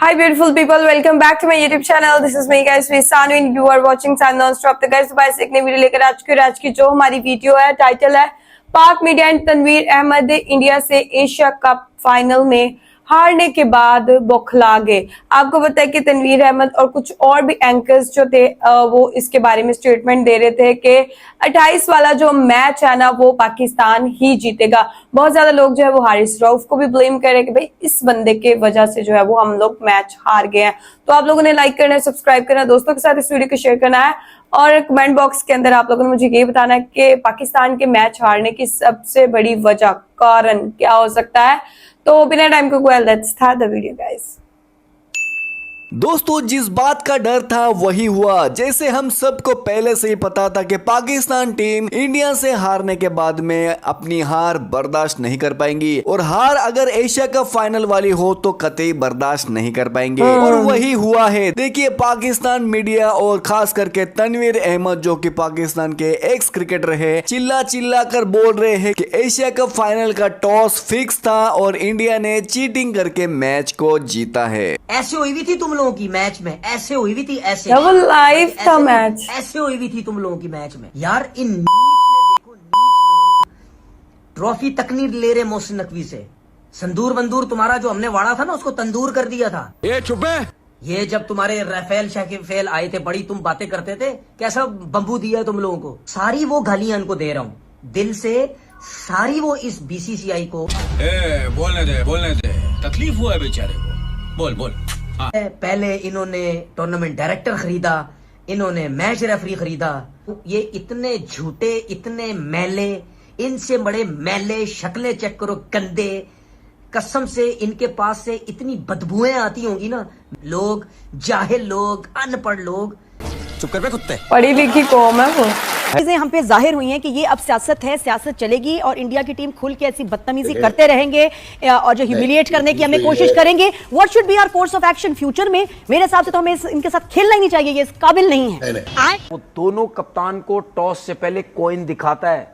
Hi beautiful people, welcome back to my YouTube channel. This is me guys, Sanu and you are watching Sun Non-Stop. तो guys सुबह से एक नई video लेकर आज की जो हमारी वीडियो है टाइटल है Pak media and Tanveer Ahmed India से एशिया कप फाइनल में हारने के बाद बौखला गए। आपको पता है कि तनवीर अहमद और कुछ और भी एंकर्स जो थे वो इसके बारे में स्टेटमेंट दे रहे थे कि 28 वाला जो मैच है ना वो पाकिस्तान ही जीतेगा। बहुत ज्यादा लोग जो है वो हारिस रऊफ को भी ब्लेम कर रहे हैं कि भाई इस बंदे के वजह से जो है वो हम लोग मैच हार गए हैं। तो आप लोगों ने लाइक करना है, सब्सक्राइब करना है, दोस्तों के साथ इस वीडियो को शेयर करना है और कमेंट बॉक्स के अंदर आप लोगों ने मुझे ये बताना है कि पाकिस्तान के मैच हारने की सबसे बड़ी वजह कारण क्या हो सकता है। तो बिना टाइम को go let's start the video guys. दोस्तों जिस बात का डर था वही हुआ। जैसे हम सबको पहले से ही पता था कि पाकिस्तान टीम इंडिया से हारने के बाद में अपनी हार बर्दाश्त नहीं कर पाएंगी और हार अगर एशिया कप फाइनल वाली हो तो कतई बर्दाश्त नहीं कर पाएंगे और वही हुआ है। देखिए पाकिस्तान मीडिया और खास करके तनवीर अहमद जो कि पाकिस्तान के एक्स क्रिकेटर है चिल्ला चिल्ला कर बोल रहे हैं कि एशिया कप फाइनल का टॉस फिक्स था और इंडिया ने चीटिंग करके मैच को जीता है। ऐसे हुई भी थी तुम लोगों की मैच में, ऐसे हुई भी थी, ऐसे वो लाइव था मैच, ऐसे हुई भी थी तुम लोगों की मैच में। यार इन नीच ने देखो, नीच लोग ट्रॉफी तक नहीं ले रहे मोहसिन नकवी से। संदूर बंदूर तुम्हारा जो हमने वाड़ा था ना उसको तंदूर कर दिया था। ये चुपे। ये जब तुम्हारे राफेल शाकिफेल आए थे बड़ी तुम बातें करते थे, कैसा बम्बू दिया है तुम लोगों को। सारी वो गालियां इनको दे रहा हूँ दिल से, सारी वो इस बीसीसीआई को। बोलने दे, तकलीफ हुआ है बेचारे को। बोल। पहले इन्होंने टूर्नामेंट डायरेक्टर खरीदा, इन्होंने मैच रेफरी खरीदा। ये इतने झूठे, इतने मैले, इनसे बड़े मैले शक्लें चेक करो गंदे। कसम से इनके पास से इतनी बदबुएं आती होंगी ना। लोग जाहिल लोग, अनपढ़ लोग। चुप कर बे कुत्ते। पढ़ी लिखी कौम है वो। चीजें हम पे जाहिर हुई हैं कि ये अब सियासत है, सियासत चलेगी और इंडिया की टीम खुल के ऐसी बदतमीजी करते रहेंगे और जो ह्यूमिलिएट करने की हमें कोशिश करेंगे। What should be our course of action future में? मेरे हिसाब से तो हमें इनके साथ खेलना ही नहीं चाहिए, ये इस काबिल नहीं है। वो दोनों कप्तान को टॉस से पहले कॉइन दिखाता है,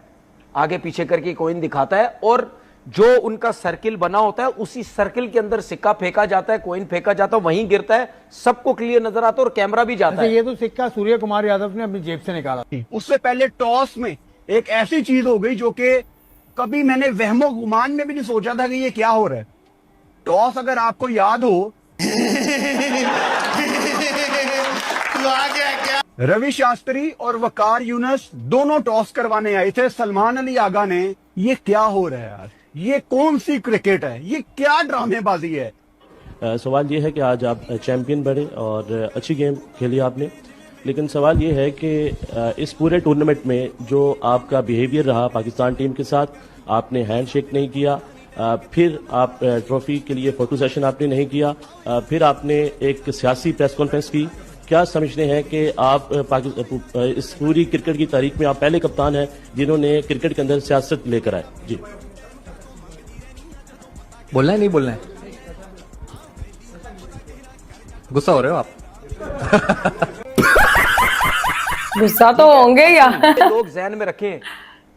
आगे पीछे करके कॉइन दिखाता है और जो उनका सर्किल बना होता है उसी सर्किल के अंदर सिक्का फेंका जाता है, कॉइन फेंका जाता है, वहीं गिरता है, सबको क्लियर नजर आता है और कैमरा भी जाता है। ये तो सिक्का सूर्य कुमार यादव ने अपनी जेब से निकाला। उससे पहले टॉस में एक ऐसी चीज हो गई जो कि कभी मैंने वहमो गुमान में भी नहीं सोचा था कि ये क्या हो रहा है। टॉस अगर आपको याद हो रवि शास्त्री और वकार यूनस दोनों टॉस करवाने आए थे सलमान अली आगा ने। ये क्या हो रहा है यार, ये कौन सी क्रिकेट है, ये क्या ड्रामेबाजी है। सवाल ये है कि आज आप चैंपियन बने और अच्छी गेम खेली आपने, लेकिन सवाल ये है कि इस पूरे टूर्नामेंट में जो आपका बिहेवियर रहा पाकिस्तान टीम के साथ, आपने हैंडशेक नहीं किया, फिर आप ट्रॉफी के लिए फोटो सेशन आपने नहीं किया, फिर आपने एक सियासी प्रेस कॉन्फ्रेंस की। क्या समझते हैं कि आप इस पूरी क्रिकेट की तारीख में आप पहले कप्तान हैं जिन्होंने क्रिकेट के अंदर सियासत लेकर आए? जी बोलना है नहीं बोलना है? गुस्सा हो रहे हो आप? गुस्सा तो होंगे यार। लोग ध्यान में रखें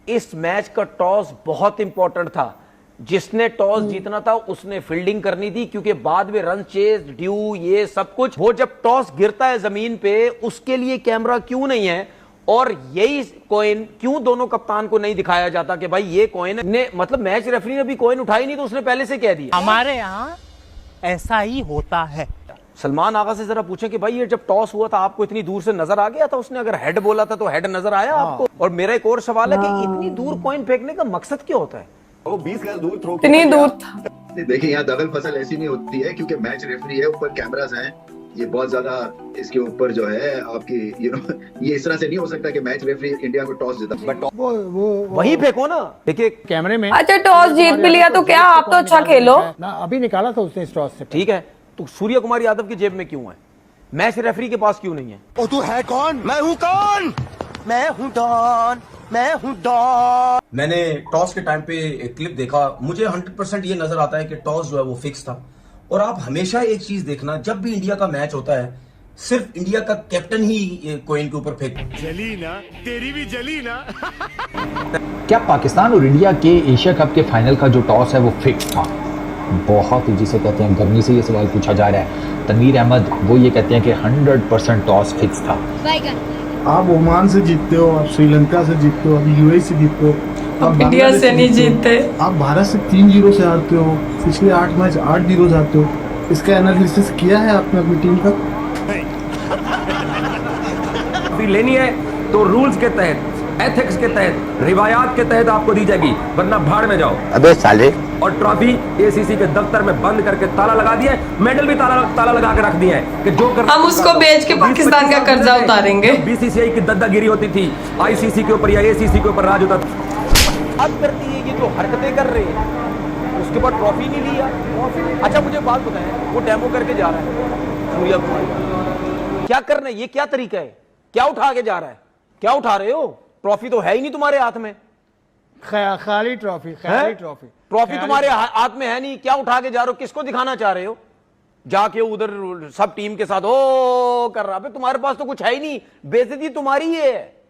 इस मैच का टॉस बहुत इंपॉर्टेंट था। जिसने टॉस जीतना था उसने फील्डिंग करनी थी क्योंकि बाद में रन चेज ड्यू ये सब कुछ वो जब टॉस गिरता है जमीन पे उसके लिए कैमरा क्यों नहीं है और यही कॉइन क्यों दोनों कप्तान को नहीं दिखाया जाता कि भाई ये कॉइन ने मतलब मैच रेफरी ने भी कॉइन उठाई नहीं तो उसने पहले से कह दिया। हमारे यहाँ ऐसा ही होता है। सलमान आगा से जरा पूछे कि भाई ये जब टॉस हुआ था आपको इतनी दूर से नजर आ गया था? उसने अगर हेड बोला था तो हेड नजर आया आपको? और मेरा एक और सवाल है कि इतनी दूर कॉइन फेंकने का मकसद क्या होता है? वो 20 गज दूर थ्रो इतनी दूर था। देखिए यहाँ दगल फसल ऐसी नहीं होती है क्योंकि मैच रेफरी है, ऊपर कैमरास हैं, ये बहुत ज्यादा इसके ऊपर जो है आपकी ये इस तरह से नहीं हो सकता कि मैच रेफरी इंडिया को टॉस जीता। बट वो वही फेंको ना। देखिए कैमरे में अच्छा टॉस जीत भी लिया तो क्या, आप तो अच्छा खेलो ना। अभी निकाला था उसने इस टॉस से। ठीक है तो सूर्य कुमार यादव की जेब में क्यों है? मैच रेफरी के पास क्यों नहीं है? ओ तू है कौन? मैं हूँ कौन? मैं हूँ डॉन, मैं हूँ डॉन। मैंने टॉस के टाइम पे एक क्लिप देखा, मुझे 100% ये नजर आता है कि टॉस जो है वो फिक्स था। और आप हमेशा एक चीज देखना, जब भी इंडिया का मैच होता है सिर्फ इंडिया का कैप्टन ही कॉइन के ऊपर फेंक। जली ना, तेरी भी जली ना। क्या पाकिस्तान और इंडिया के एशिया कप के फाइनल का जो टॉस है वो फिक्स था? बहुत ही जिसे कहते हैं गर्मी से ये सवाल पूछा जा रहा है। तनवीर अहमद वो ये कहते हैं कि 100% टॉस फिक्स था। आप ओमान से जीतते हो, आप श्रीलंका से जीतते हो, आप यूएई से जीतते हो, आप इंडिया से नहीं जीतते। आप भारत से 3-0 से हारते हो, पिछले 8 मैच 8-0 से हारते हो। इसका एनालिसिस किया है आपने अपनी टीम का? लेनी है तो रूल्स के तहत, एथिक्स के तहत, रिवायात के तहत आपको दी जाएगी, वरना भाड़ में जाओ। अबे साले। और ट्रॉफी एसीसी के दफ्तर में बंद करके ताला लगा दिया है, मेडल भी ताला लगा के रख दिया है कि जो कर हम उसको बेच के पाकिस्तान का कर्जा उतारेंगे। बीसीसीआई की दादागिरी होती थी, आईसीसी के ऊपर या एसीसी के ऊपर राज होता था। अब करती है ये जो हरकतें कर रहे हैं, उसके बाद ट्रॉफी नहीं लिया। अच्छा मुझे बात बताएं, वो डेमो करके जा रहा है सूर्या कुमार, क्या करना है? ये क्या तरीका है? क्या उठा के जा रहा है? क्या उठा रहे हो? ट्रॉफी तो है ही नहीं तुम्हारे हाथ में। खाली ट्रॉफी, खाली ट्रॉफी, ट्रॉफी तुम्हारे हाथ में है नहीं। क्या उठा के जा रहे हो? किसको दिखाना चाह रहे हो? जाके उधर सब टीम के साथ ओ कर रहा है। तुम्हारे पास तो कुछ है ही नहीं। बेइज्जती तुम्हारी है,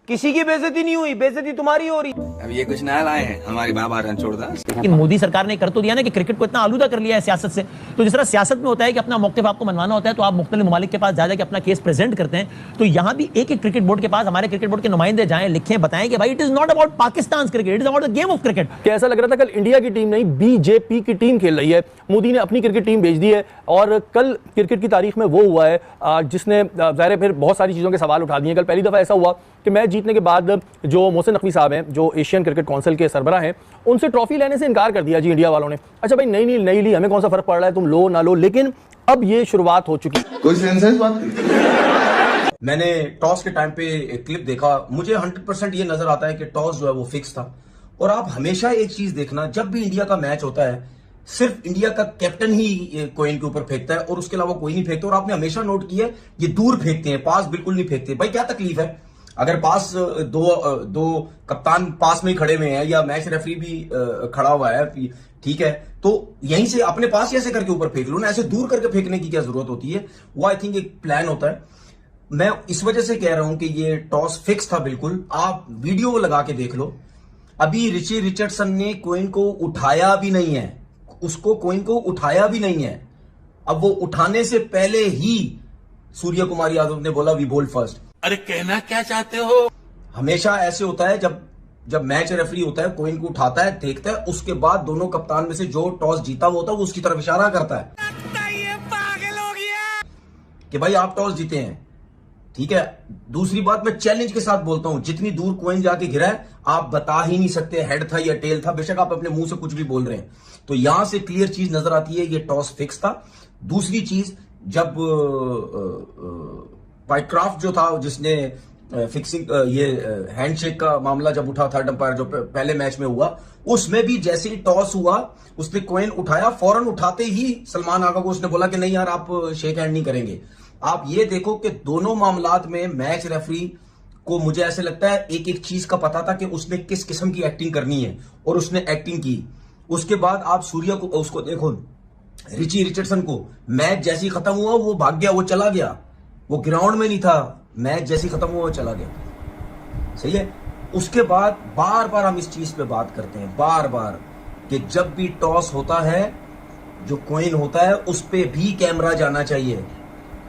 किसी की बेइज्जती नहीं हुई, बेइज्जती तुम्हारी हो रही। अब ये कुछ नया लाए हैं, हमारी बाबा रन छोड़ दा। लेकिन मोदी सरकार ने कर तो दिया ना कि क्रिकेट को इतना आलूदा कर लिया है सियासत से। तो जिस तरह सियासत में होता है कि अपना मौक़िफ़ आपको मनवाना होता है तो आप मुख्तलिफ ममालिक के पास जा जाके अपना केस प्रेजेंट करते हैं, तो यहाँ भी एक एक क्रिकेट बोर्ड के पास हमारे क्रिकेट बोर्ड के नुमाइंदे जाएं, लिखें, बताएं कि भाई it is not about Pakistan cricket, it is about the game of cricket. ऐसा लग रहा था कल इंडिया की टीम नहीं बीजेपी की टीम खेल रही है। मोदी ने अपनी क्रिकेट टीम भेज दी है और कल क्रिकेट की तारीख में वो हुआ है जिसने ज़ाहिर फिर बहुत सारी चीज़ों के सवाल उठा दिए। कल पहली दफ़ा ऐसा हुआ कि मैच जीतने के बाद जो मोहसिन नकवी साहब हैं, जो एशियन क्रिकेट काउंसिल के सरबराह हैं, उनसे ट्रॉफी लेने से इनकार कर दिया जी इंडिया वालों ने। अच्छा भाई नहीं ली, हमें कौन सा फर्क पड़ रहा है, तुम लो ना लो, लेकिन अब ये शुरुआत हो चुकी है। कोई सेंस है इस बात की? मैंने टॉस के टाइम पे एक क्लिप देखा, मुझे 100% ये नजर आता है कि टॉस जो है वो फिक्स था। और आप हमेशा एक चीज देखना, जब भी इंडिया का मैच होता है सिर्फ इंडिया का कैप्टन ही कॉइन के ऊपर फेंकता है और उसके अलावा कोई नहीं फेंकता। और आपने हमेशा नोट किया है ये दूर फेंकते हैं, पास बिल्कुल नहीं फेंकते। भाई क्या तकलीफ है अगर पास दो कप्तान पास में ही खड़े हुए हैं या मैच रेफरी भी खड़ा हुआ है, ठीक है, तो यहीं से अपने पास ऐसे करके ऊपर फेंक लो ना, ऐसे दूर करके फेंकने की क्या जरूरत होती है? वो आई थिंक एक प्लान होता है। मैं इस वजह से कह रहा हूं कि ये टॉस फिक्स था बिल्कुल। आप वीडियो लगा के देख लो, अभी रिची रिचर्डसन ने कॉइन को उठाया भी नहीं है, उसको कॉइन को उठाया भी नहीं है। अब वो उठाने से पहले ही सूर्य कुमार यादव ने बोला वी बोल्ड फर्स्ट। अरे कहना क्या चाहते हो? हमेशा ऐसे होता है जब मैच रेफरी होता है, कॉइन को उठाता है, देखता है, उसके बाद दोनों कप्तान में से जो टॉस जीता हुआ होता है वो उसकी तरफ इशारा करता है कि भाई आप टॉस जीते हैं, ठीक है। दूसरी बात मैं चैलेंज के साथ बोलता हूं, जितनी दूर कॉइन जाके गिरा है आप बता ही नहीं सकते हेड था या टेल था, बेशक आप अपने मुंह से कुछ भी बोल रहे हैं। तो यहां से क्लियर चीज नजर आती है ये टॉस फिक्स था। दूसरी चीज, जब पाइक्राफ्ट जो था जिसने फिक्सिंग ये हैंडशेक का मामला जब उठा, थर्ड अंपायर जो पहले मैच में हुआ, उसमें भी जैसे ही टॉस हुआ उसने कॉइन उठाया, फौरन उठाते ही सलमान आगा को उसने बोला कि नहीं यार आप शेक हैंड नहीं करेंगे। आप ये देखो कि दोनों मामलात में मैच रेफरी को मुझे ऐसे लगता है एक एक चीज का पता था कि उसने किस किस्म की एक्टिंग करनी है और उसने एक्टिंग की। उसके बाद आप सूर्य को उसको देखो, रिची रिचर्डसन को मैच जैसी खत्म हुआ वो भाग गया, वो चला गया, वो ग्राउंड में नहीं था, मैच जैसी खत्म हुआ वो चला गया, सही है। उसके बाद बार बार हम इस चीज पे बात करते हैं, बार बार, कि जब भी टॉस होता है जो कॉइन होता है उस पे भी कैमरा जाना चाहिए,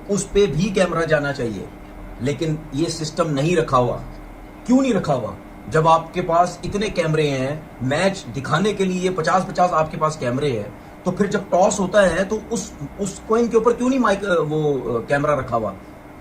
उस पे भी कैमरा जाना चाहिए। लेकिन ये सिस्टम नहीं रखा हुआ। क्यों नहीं रखा हुआ? जब आपके पास इतने कैमरे हैं, मैच दिखाने के लिए 50-50 आपके पास कैमरे हैं, तो फिर जब टॉस होता है तो उस कॉइन के ऊपर क्यों नहीं माइक वो कैमरा रखा हुआ,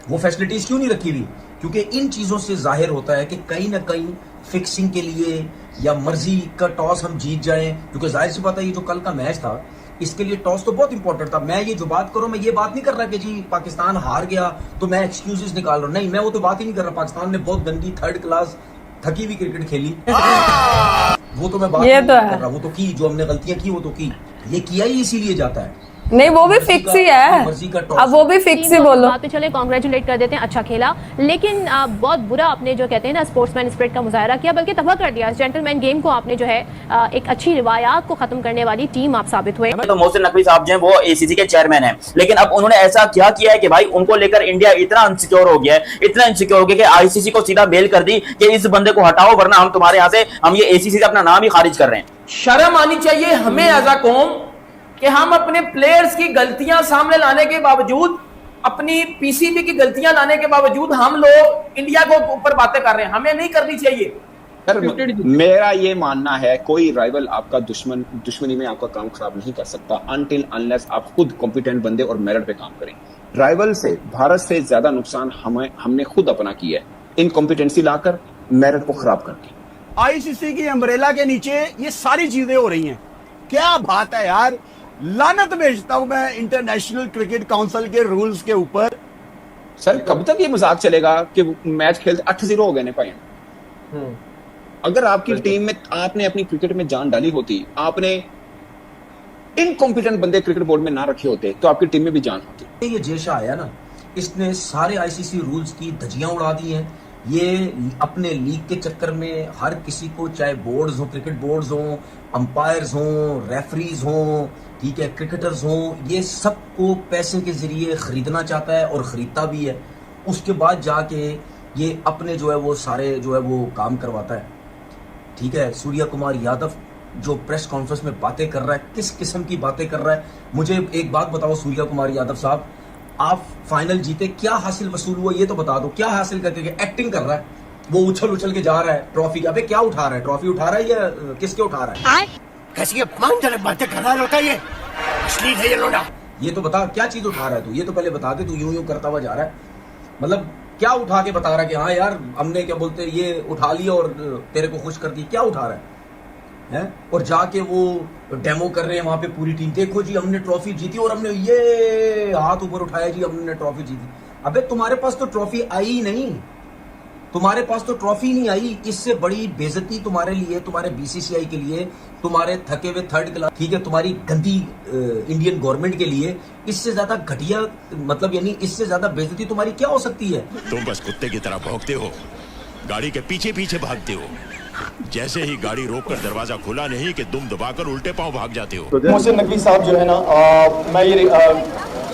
वो फैसिलिटीज क्यों नहीं रखी हुई? क्योंकि इन चीजों से जाहिर होता है कि कहीं ना कहीं फिक्सिंग के लिए या मर्जी का टॉस हम जीत जाएं, क्योंकि जाहिर सी बात है ये जो कल का मैच था इसके लिए टॉस तो बहुत इंपॉर्टेंट था। मैं ये जो बात कर रहा हूं, मैं ये बात नहीं कर रहा कि जी पाकिस्तान हार गया तो मैं एक्सक्यूजेस निकाल रहा हूं, नहीं, मैं वो तो बात ही नहीं कर रहा। पाकिस्तान ने बहुत गंदी थर्ड क्लास थकी हुई क्रिकेट खेली, वो तो मैं बात नहीं कर रहा। वो तो की, जो हमने गलतियां की वो तो की, ये किया ही इसीलिए जाता है। नहीं वो भी फिक्स ही है, अब वो भी फिक्स ही बोलो। बात पे चले, कांग्रेचुलेट कर देते हैं, अच्छा खेला, लेकिन बहुत बुरा आपने जो कहते हैं ना स्पोर्ट्समैन स्पिरिट का मुजाहरा किया, बल्कि तबाह कर दिया जेंटलमैन गेम को। आपने जो है एक अच्छी रिवायात को खत्म करने वाली टीम आप साबित हुए। तो मोहसिन नकवी साहब जो है वो एसीसी के चेयरमैन हैं, लेकिन अब उन्होंने ऐसा क्या किया है कि भाई उनको लेकर इंडिया इतना इनसिक्योर हो गया है, इतना इनसिक्योर हो गया कि आईसीसी को सीधा मेल कर दी कि इस बंदे को हटाओ, वरना हम तुम्हारे यहाँ से हम ये एसीसी से अपना नाम ही खारिज कर रहे हैं। शर्म आनी चाहिए हमें एज अ कौम कि हम अपने प्लेयर्स की गलतियां सामने लाने के बावजूद, अपनी पीसीबी की गलतियां लाने के बावजूद हम लोग इंडिया को ऊपर बातें कर रहे हैं। हमें नहीं करनी चाहिए। सर मेरा ये मानना है कोई राइवल आपका दुश्मनी में आपका काम खराब नहीं कर सकता अनटिल अनलेस आप खुद कॉम्पिटेंट बंदे और मेरिट पे काम करें। राइवल से भारत से ज्यादा नुकसान हमने खुद अपना किया है, इनकॉम्पिटेंसी लाकर मेरिट को खराब करके। आईसीसी की अम्ब्रेला के नीचे ये सारी चीजें हो रही हैं। क्या बात है यार, लानत भेजता हूं मैं इंटरनेशनल क्रिकेट काउंसिल के रूल्स के ऊपर। सर कब तक ये मजाक चलेगा कि मैच खेलते 8-0 हो गए ने भाई। अगर आपकी टीम में आपने अपनी क्रिकेट में जान डाली होती, आपने इनकॉम्पिटेंट बंदे क्रिकेट बोर्ड में ना रखे होते, तो आपकी टीम में भी जान होती। ये जेशा आया ना, इसने सारे आईसीसी रूल्स की धज्जियां उड़ा दी हैं। ये अपने लीग के चक्कर में हर किसी को, चाहे बोर्ड्स हो, क्रिकेट बोर्ड्स हो, अंपायर्स हो, रेफरीज हो, ठीक है, क्रिकेटर्स हो, ये सबको पैसे के जरिए खरीदना चाहता है और खरीदता भी है। उसके बाद जाके ये अपने जो है वो सारे जो है वो काम करवाता है। ठीक है, सूर्या कुमार यादव जो प्रेस कॉन्फ्रेंस में बातें कर रहा है, किस किस्म की बातें कर रहा है। मुझे एक बात बताओ सूर्या कुमार यादव साहब, आप फाइनल जीते, क्या हासिल वसूल हुआ ये तो बता दो। क्या हासिल करके, एक्टिंग कर रहा है, वो उछल के जा रहा है ट्रॉफी। अबे क्या उठा रहा है, ट्रॉफी उठा रहा है या किसके उठा रहा है? कैसी अपमानजनक बातें कर रहा है लड़का, ये असली है ये लोड़ा। ये तो बता क्या चीज उठा रहा है तू, ये तो पहले बता दे। तू यूं करता हुआ जा रहा है, मतलब क्या उठा के बता रहा है कि हाँ यार हमने क्या बोलते ये उठा लिया और तेरे को खुश कर दी। क्या उठा रहा है? और जाके वो डेमो कर रहे हैं वहां पे पूरी टीम, देखो जी हमने ट्रॉफी जीती और हमने ये हाथ ऊपर उठाया जी हमने ट्रॉफी जीती। अबे तुम्हारे पास तो ट्रॉफी आई नहीं, तुम्हारे पास तो ट्रॉफी नहीं आई। इससे बड़ी बेइज्जती तुम्हारे लिए, तुम्हारे बीसीसीआई के लिए, तुम्हारे थके हुए थर्ड क्लास, ठीक है, तुम्हारी गंदी इंडियन गवर्नमेंट के लिए इससे ज्यादा घटिया, मतलब यानी इससे ज्यादा बेइज्जती तुम्हारी क्या हो सकती है? तुम बस कुत्ते की तरह भौंकते हो, गाड़ी के पीछे पीछे भागते हो। जैसे ही गाड़ी रोककर दरवाजा खुला नहीं कि दुम दबाकर उल्टे पांव भाग जाते हो। मोहसिन नकवी साहब जो है ना, मैं ये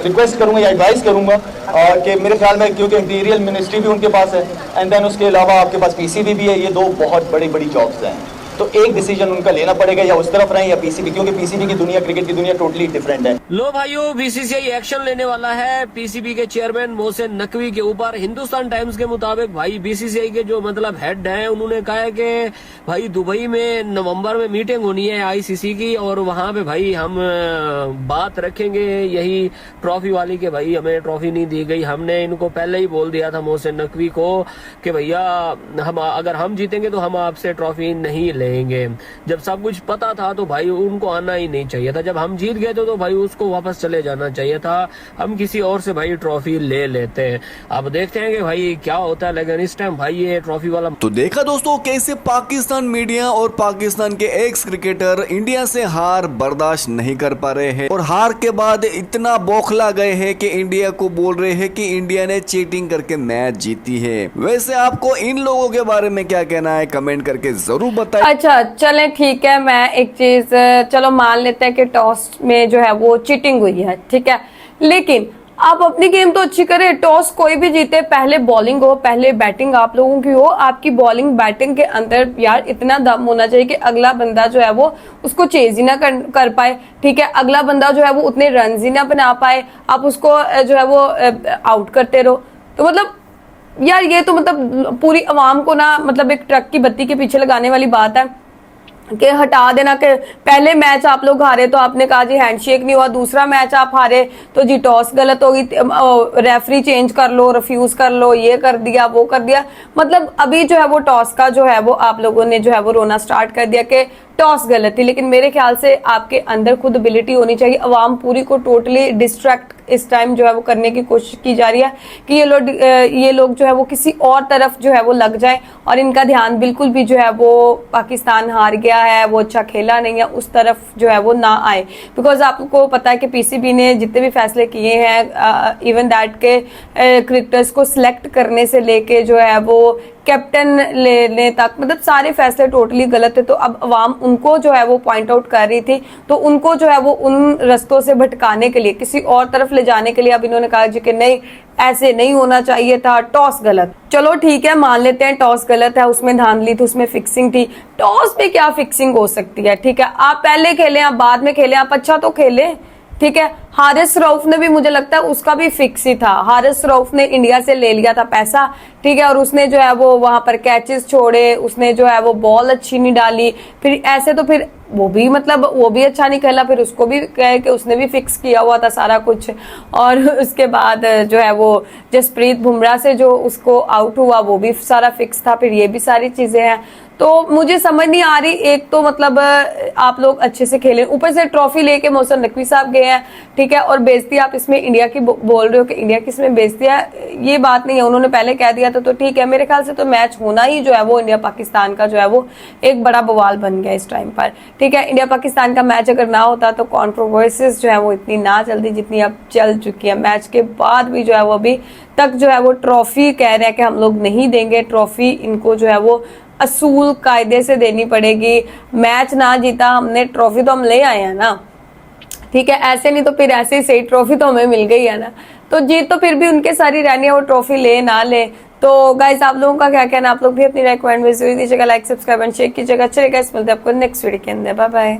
रिक्वेस्ट करूंगा या एडवाइस करूंगा कि मेरे ख्याल में, क्योंकि इंटीरियर मिनिस्ट्री भी उनके पास है एंड देन उसके अलावा आपके पास पीसीबी भी है, ये दो बहुत बड़ी जॉब्स हैं, तो एक डिसीजन उनका लेना पड़ेगा, या उस तरफ रहें या पीसीबी, क्योंकि पीसीबी की दुनिया, क्रिकेट की दुनिया टोटली डिफरेंट है। लो भाइयों, बीसीसीआई एक्शन लेने वाला है पीसीबी के चेयरमैन मोहसिन नकवी के ऊपर। हिंदुस्तान टाइम्स के मुताबिक भाई बीसीसीआई के जो मतलब हेड हैं, उन्होंने कहा है कि भाई दुबई में नवंबर में मीटिंग होनी है आईसीसी की, और वहां पे भाई हम बात रखेंगे यही ट्रॉफी वाली के भाई हमें ट्रॉफी नहीं दी गई। हमने इनको पहले ही बोल दिया था मोहसिन नकवी को कि भैया हम अगर हम जीतेंगे तो हम आपसे ट्रॉफी नहीं लेंगे। जब सब कुछ पता था तो भाई उनको आना ही नहीं चाहिए था। जब हम जीत गए तो भाई उसको वापस चले जाना चाहिए था, हम किसी और से भाई ट्रॉफी ले लेते हैं। अब देखते हैं कि भाई क्या होता है, लेकिन इस टाइम भाई ये ट्रॉफी वाला। तो देखा दोस्तों कैसे पाकिस्तान मीडिया और पाकिस्तान के एक्स क्रिकेटर इंडिया से हार बर्दाश्त नहीं कर पा रहे हैं, और हार के बाद इतना बौखला गए हैं कि इंडिया को बोल रहे हैं कि इंडिया ने चीटिंग करके मैच जीती है। वैसे आपको इन लोगों के बारे में क्या कहना है, कमेंट करके जरूर बताएं। अच्छा चलें ठीक है, मैं एक चीज चलो मान लेते हैं कि टॉस में जो है वो चीटिंग हुई है, ठीक है, लेकिन आप अपनी गेम तो अच्छी करें। टॉस कोई भी जीते, पहले बॉलिंग हो, पहले बैटिंग आप लोगों की हो। आपकी बॉलिंग बैटिंग के अंदर यार इतना दम होना चाहिए कि अगला बंदा जो है वो उसको चेज ही ना कर पाए, ठीक है, अगला बंदा जो है वो उतने रन ही ना बना पाए, आप उसको जो है वो आउट करते रहो। तो मतलब यार ये तो मतलब पूरी अवाम को ना मतलब एक ट्रक की बत्ती के पीछे लगाने वाली बात है कि हटा देना कि पहले मैच आप लोग हारे तो आपने कहा जी हैंडशेक नहीं हुआ, दूसरा मैच आप हारे तो जी टॉस गलत होगी, रेफरी चेंज कर लो, रिफ्यूज कर लो, ये कर दिया वो कर दिया। मतलब अभी जो है वो टॉस का जो है वो आप लोगों ने जो है वो रोना स्टार्ट कर दिया कि टॉस गलत थी, लेकिन मेरे ख्याल से आपके अंदर खुद एबिलिटी होनी चाहिए। अवाम पूरी को टोटली डिस्ट्रैक्ट इस टाइम जो है वो करने की कोशिश की जा रही है कि ये लोग जो है वो किसी और तरफ जो है वो लग जाए और इनका ध्यान बिल्कुल भी जो है वो पाकिस्तान हार गया है, वो अच्छा खेला नहीं है, उस तरफ जो है वो ना आए। बिकॉज आपको पता है कि पीसीबी ने जितने भी फैसले किए हैं, इवन दैट के क्रिकेटर्स को सिलेक्ट करने से लेके जो है वो कैप्टन लेने तक, मतलब सारे फैसले टोटली गलत है। तो अब अवाम उनको जो है वो पॉइंट आउट कर रही थी, तो उनको जो है वो उन रस्तों से भटकाने के लिए, किसी और तरफ ले जाने के लिए अब इन्होंने कहा जी कि नहीं, ऐसे नहीं होना चाहिए था, टॉस गलत। चलो ठीक है, मान लेते हैं टॉस गलत है, उसमें धांधली थी, उसमें फिक्सिंग थी। टॉस पे क्या फिक्सिंग हो सकती है? ठीक है, आप पहले खेलें, आप बाद में खेलें, आप अच्छा तो खेलें, ठीक है। हारिस रऊफ ने भी, मुझे लगता है उसका भी फिक्स ही था। हारिस रऊफ ने इंडिया से ले लिया था पैसा, ठीक है, और उसने जो है वो वहां पर कैचेस छोड़े, उसने जो है वो बॉल अच्छी नहीं डाली, फिर ऐसे तो फिर वो भी, मतलब वो भी अच्छा नहीं खेला, फिर उसको भी कहे कि उसने भी फिक्स किया हुआ था सारा कुछ। और उसके बाद जो है वो जसप्रीत बुमराह से जो उसको आउट हुआ वो भी सारा फिक्स था, फिर ये भी सारी चीजें हैं। तो मुझे समझ नहीं आ रही, एक तो मतलब आप लोग अच्छे से खेलें, ऊपर से ट्रॉफी लेके मोहसिन नकवी साहब गए हैं, ठीक है, और बेइज्जती आप इसमें इंडिया की बोल रहे हो कि इंडिया की इसमें बेइज्जती है, ये बात नहीं है। उन्होंने पहले कह दिया था तो ठीक है। मेरे ख्याल से तो मैच होना ही जो है वो इंडिया पाकिस्तान का जो है वो एक बड़ा बवाल बन गया इस टाइम पर, ठीक है। इंडिया पाकिस्तान का मैच अगर ना होता तो कॉन्ट्रोवर्सीज जो है वो इतनी ना चलती जितनी अब चल चुकी है। मैच के बाद भी जो है वो अभी तक जो है वो ट्रॉफी कह रहे हैं कि हम लोग नहीं देंगे ट्रॉफी, इनको जो है वो असूल कायदे से देनी पड़ेगी। मैच ना जीता हमने, ट्रॉफी तो हम ले आए हैं ना, ठीक है, ऐसे नहीं तो फिर ऐसे ही सही, ट्रॉफी तो हमें मिल गई है ना। तो जीत तो फिर भी उनके सारी रहनी है, वो ट्रॉफी ले ना ले। तो गाइस, आप लोगों का क्या कहना, आप लोग भी अपनी रेकमेंड दीजिएगा, लाइक सब्सक्राइब एंड शेयर कीजिएगा। चलिए गाइस, मिलते हैं आपको नेक्स्ट वीडियो के अंदर, बाय बाय।